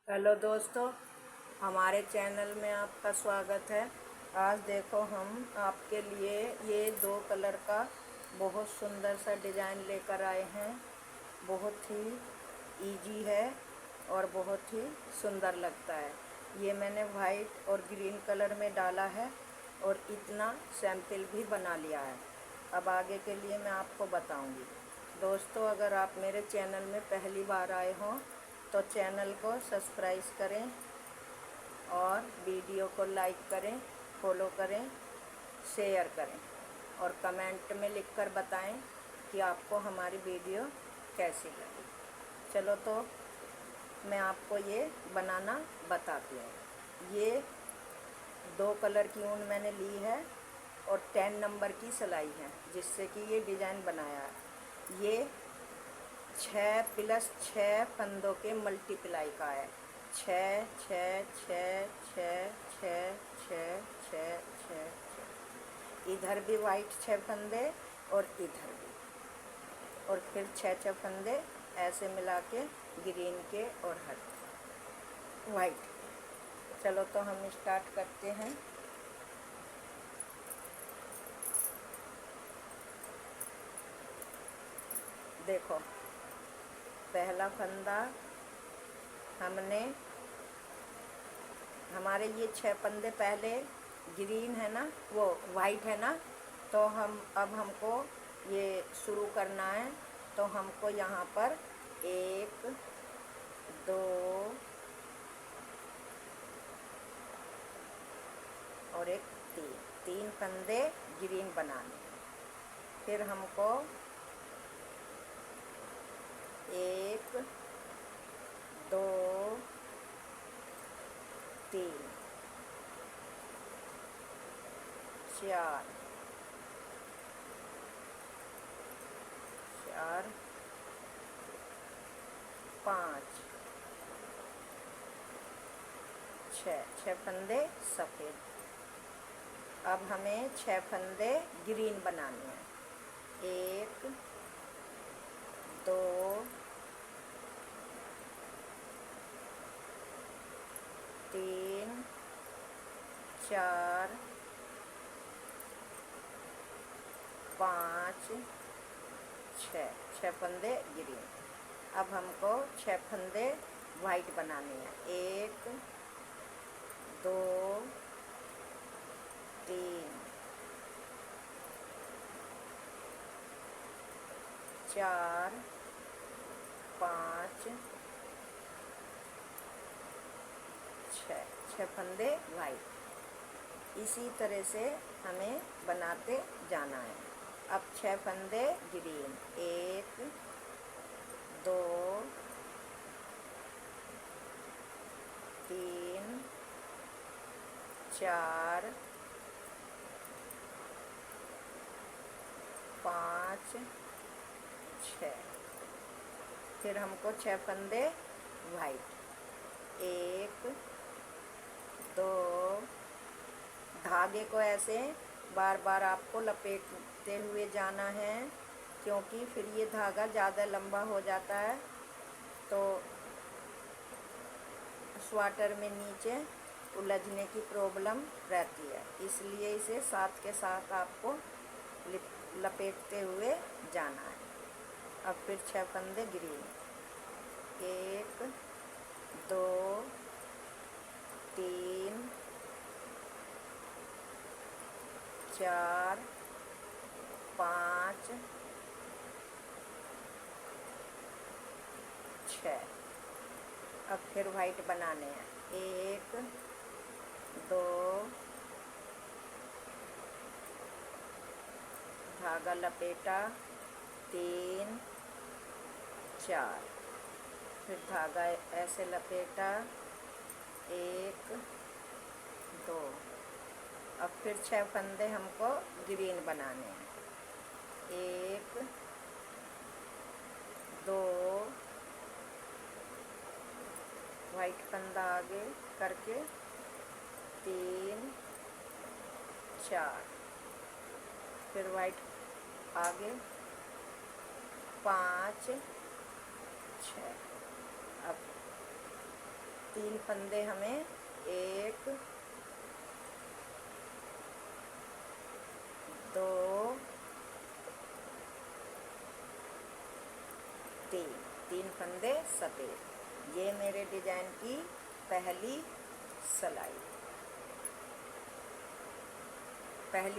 Hello दोस्तों, हमारे channel में आपका स्वागत है। आज देखो हम आपके लिए ये 2 कलर का बहुत सुंदर सा डिज़ाइन लेकर आए हैं। बहुत ही इजी है और बहुत ही सुंदर लगता है। ये मैंने वाइट और ग्रीन कलर में डाला है और इतना सैंपल भी बना लिया है। अब आगे के लिए मैं आपको बताऊंगी। दोस्तों, अगर आप मेरे चैनल में पहली बार आए हों तो चैनल को सब्सक्राइब करें और वीडियो को लाइक करें, फॉलो करें, शेयर करें और कमेंट में लिखकर बताएं कि आपको हमारी वीडियो कैसी लगी। चलो तो मैं आपको ये बनाना बताती हूँ। ये 2 कलर की ऊन मैंने ली है और 10 नंबर की सिलाई है, जिससे कि ये डिज़ाइन बनाया है। ये 6+6 फंदों के मल्टीप्लाई का है। 6 6 6 6 6 6 6 6। इधर भी वाइट 6 फंदे और इधर भी, और फिर 6 फंदे ऐसे मिला के ग्रीन के और हर वाइट। चलो तो हम स्टार्ट करते हैं। देखो, पहला फंदा हमने, हमारे ये 6 फंदे पहले ग्रीन है ना, वो वाइट है ना, तो अब हमको ये शुरू करना है। तो हमको यहाँ पर 1 2 और एक 3 फंदे ग्रीन बनाने हैं। फिर हमको 1 2 3 4 5 6 फंदे सफ़ेद। अब हमें 6 फंदे ग्रीन बनाने हैं। 1 2 3 4 5 6 फंदे ग्रीन। अब हमको 6 फंदे वाइट बनाने हैं। 1 2 3 4 5 6 फंदे वाइट। इसी तरह से हमें बनाते जाना है। अब 6 फंदे ग्रीन। 1 2 3 4 5 6। फिर हमको 6 फंदे वाइट। 1 2। धागे को ऐसे बार बार आपको लपेटते हुए जाना है, क्योंकि फिर ये धागा ज़्यादा लंबा हो जाता है तो स्वेटर में नीचे उलझने की प्रॉब्लम रहती है। इसलिए इसे साथ के साथ आपको लपेटते हुए जाना है। अब फिर 6 फंदे ग्रीन। 1 2 3 4 5 6। अब फिर वाइट बनाने हैं। 1 2, धागा लपेटा, 3 4, फिर धागा ऐसे लपेटा, 1 2। अब फिर 6 फंदे हमको ग्रीन बनाने हैं। 1 2, वाइट फंदा आगे करके, 3 4, फिर वाइट आगे, 5 6। अब 3 फंदे हमें 1 2 3 फंदे सफ़ेद। ये मेरे डिजाइन की पहली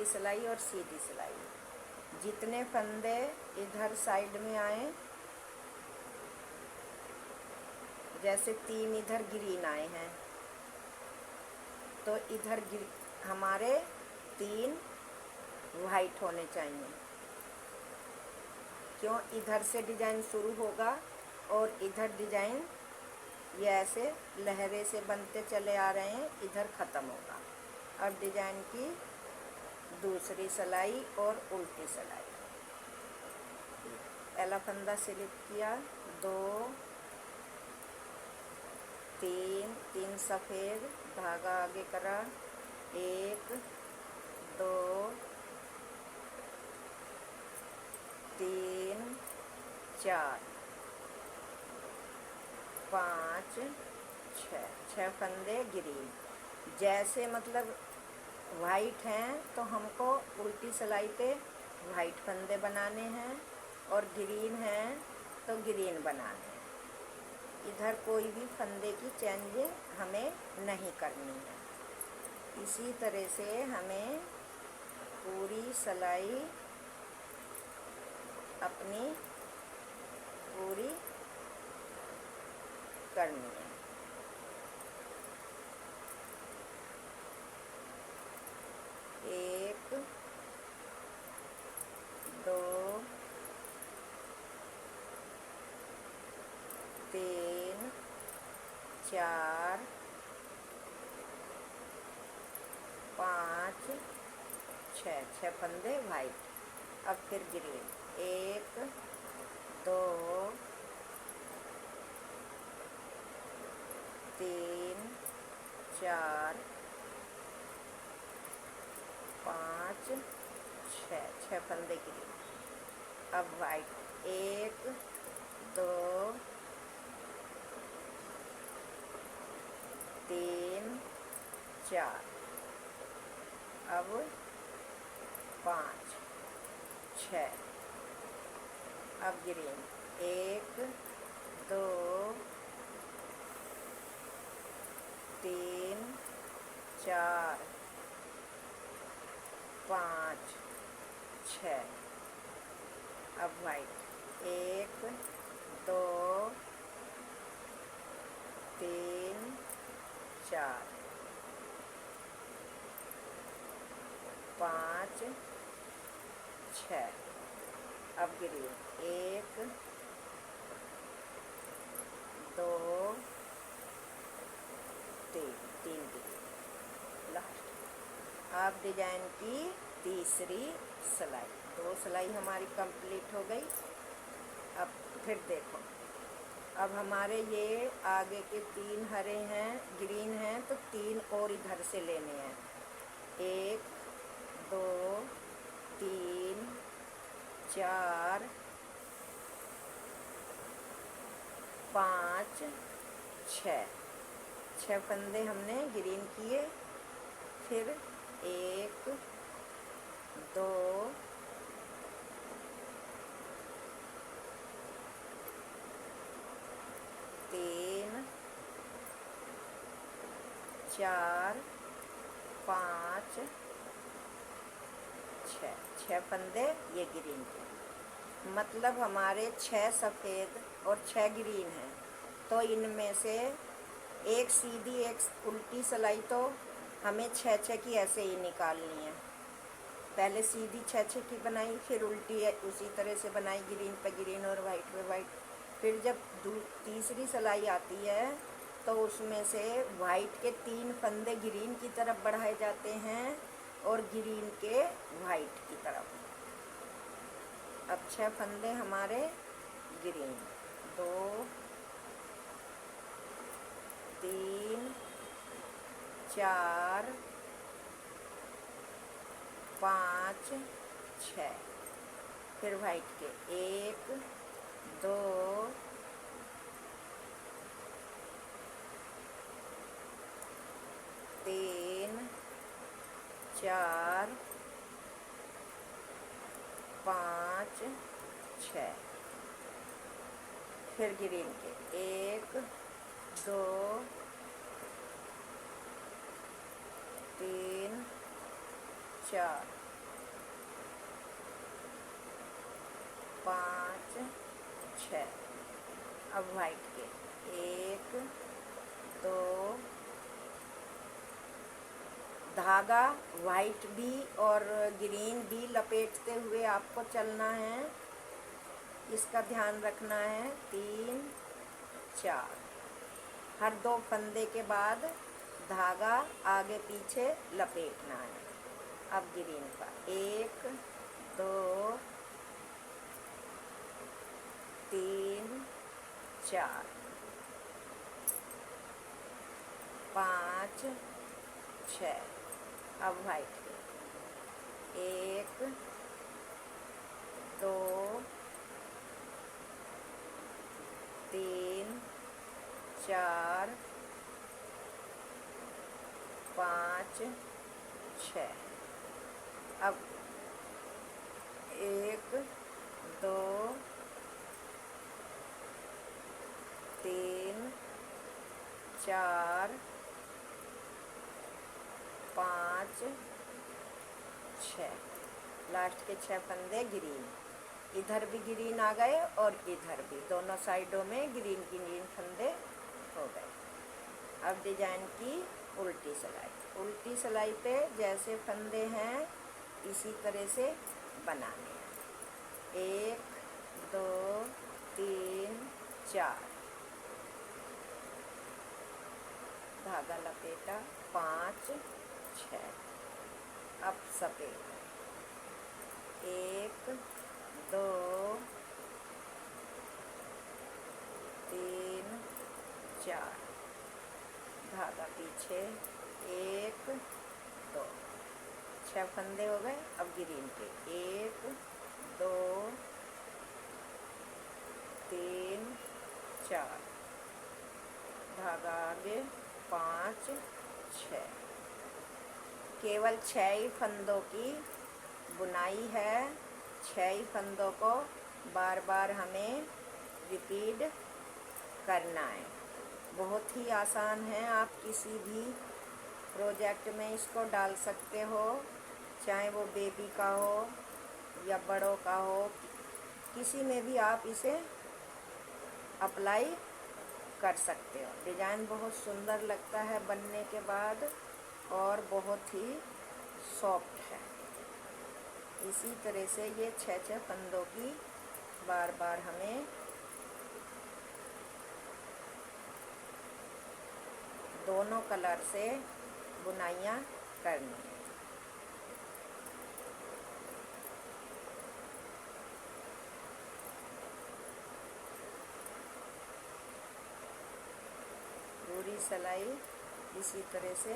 सिलाई और सीधी सिलाई। जितने फंदे इधर साइड में आए, जैसे 3 इधर ग्रीन आए हैं तो इधर हमारे 3 वाइट होने चाहिए। क्यों? इधर से डिजाइन शुरू होगा और इधर डिजाइन ये ऐसे लहरे से बनते चले आ रहे हैं, इधर ख़त्म होगा। अब डिजाइन की दूसरी सिलाई और उल्टी सिलाई। पहला फंदा स्लिप किया, 2 3 सफ़ेद, धागा आगे करा, 1 2 3 4 5 6 फंदे ग्रीन। जैसे मतलब वाइट हैं तो हमको उल्टी सिलाई पे वाइट फंदे बनाने हैं और ग्रीन हैं तो ग्रीन बनाने हैं। इधर कोई भी फंदे की चेंज हमें नहीं करनी है। इसी तरह से हमें पूरी सिलाई अपनी पूरी करनी है। एक 2 3 4 5 6 फंदे वाइट। अब फिर ग्रीन, 1 2 3 4 5 6 फंदे ग्रीन। अब वाइट, 1 2 3 4, अब 5 6। अब ग्रीन, 1 2 3 4 5 6। अब वाइट, 1 2 3 4 5 6। अब ग्रीन, 1 2 3 ग्रीन लास्ट। अब डिजाइन की तीसरी सिलाई। 2 सिलाई हमारी कंप्लीट हो गई। अब फिर देखो, अब हमारे ये आगे के 3 हरे हैं, ग्रीन हैं, तो 3 और इधर से लेने हैं। 1 2 3 4 5 6 फंदे हमने ग्रीन किए। फिर 1 2 3 4 5 6 फंदे ये ग्रीन के। मतलब हमारे 6 सफ़ेद और 6 ग्रीन हैं, तो इनमें से एक सीधी एक उल्टी सिलाई तो हमें 6 की ऐसे ही निकालनी है। पहले सीधी 6 की बनाई, फिर उल्टी उसी तरह से बनाई, ग्रीन पे ग्रीन और वाइट पे वाइट। फिर जब तीसरी सिलाई आती है तो उसमें से वाइट के 3 फंदे ग्रीन की तरफ बढ़ाए जाते हैं और ग्रीन के वाइट की तरफ। अब 6 फंदे हमारे ग्रीन, 2 3 4 5 6। फिर वाइट के 1 2 4 5 6। फिर ग्रीन के 1 2 3 4 5 6। अब वाइट के 1 2। धागा वाइट भी और ग्रीन भी लपेटते हुए आपको चलना है, इसका ध्यान रखना है। 3 4। हर 2 फंदे के बाद धागा आगे पीछे लपेटना है। अब ग्रीन का 1 2 3 4 5 6। अब वाइट के 1 2 3 4 5 6। अब 1 2 3 4 5 6। लास्ट के 6 फंदे ग्रीन। इधर भी ग्रीन आ गए और इधर भी, दोनों साइडों में ग्रीन ग्रीन फंदे हो गए। अब डिजाइन की उल्टी सिलाई। उल्टी सिलाई पे जैसे फंदे हैं इसी तरह से बनाने हैं। 1 2 3 4। धागा लपेटा 5 6। अब सफेद 1 2 3 4। धागा पीछे 1 2। 6 फंदे हो गए। अब ग्रीन के 1 2 3 4। धागा आगे 5 6। केवल 6 ही फंदों की बुनाई है। 6 ही फंदों को बार बार हमें रिपीट करना है। बहुत ही आसान है, आप किसी भी प्रोजेक्ट में इसको डाल सकते हो, चाहे वो बेबी का हो या बड़ों का हो, किसी में भी आप इसे अप्लाई कर सकते हो। डिज़ाइन बहुत सुंदर लगता है बनने के बाद और बहुत ही सॉफ्ट है। इसी तरह से ये 6 फंदों की बार बार हमें दोनों कलर से बुनाइयाँ करनी है। पूरी सिलाई इसी तरह से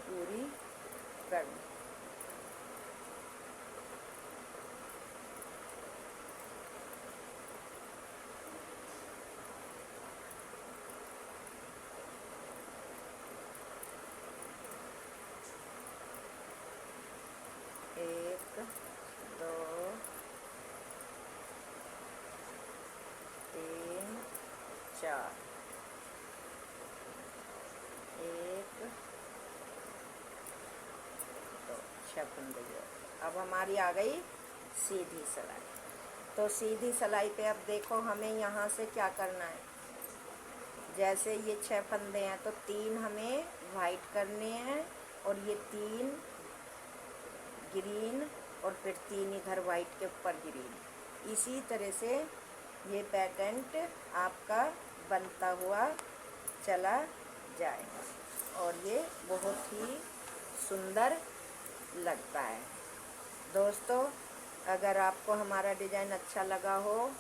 पूरी करनी। एक 2 3 4। 1 2 6 फंदे। अब हमारी आ गई सीधी सिलाई। तो सीधी सिलाई पे अब देखो हमें यहाँ से क्या करना है। जैसे ये 6 फंदे हैं तो 3 हमें वाइट करने हैं और ये 3 ग्रीन और फिर 3 इधर वाइट के ऊपर ग्रीन। इसी तरह से ये पैटर्न आपका बनता हुआ चला जाएगा और ये बहुत ही सुंदर लगता है। दोस्तों, अगर आपको हमारा डिज़ाइन अच्छा लगा हो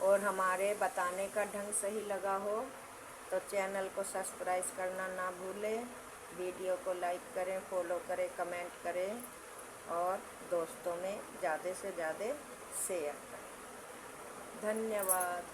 और हमारे बताने का ढंग सही लगा हो तो चैनल को सब्सक्राइब करना ना भूलें। वीडियो को लाइक करें, फॉलो करें, कमेंट करें और दोस्तों में ज़्यादा से ज़्यादा शेयर करें। धन्यवाद।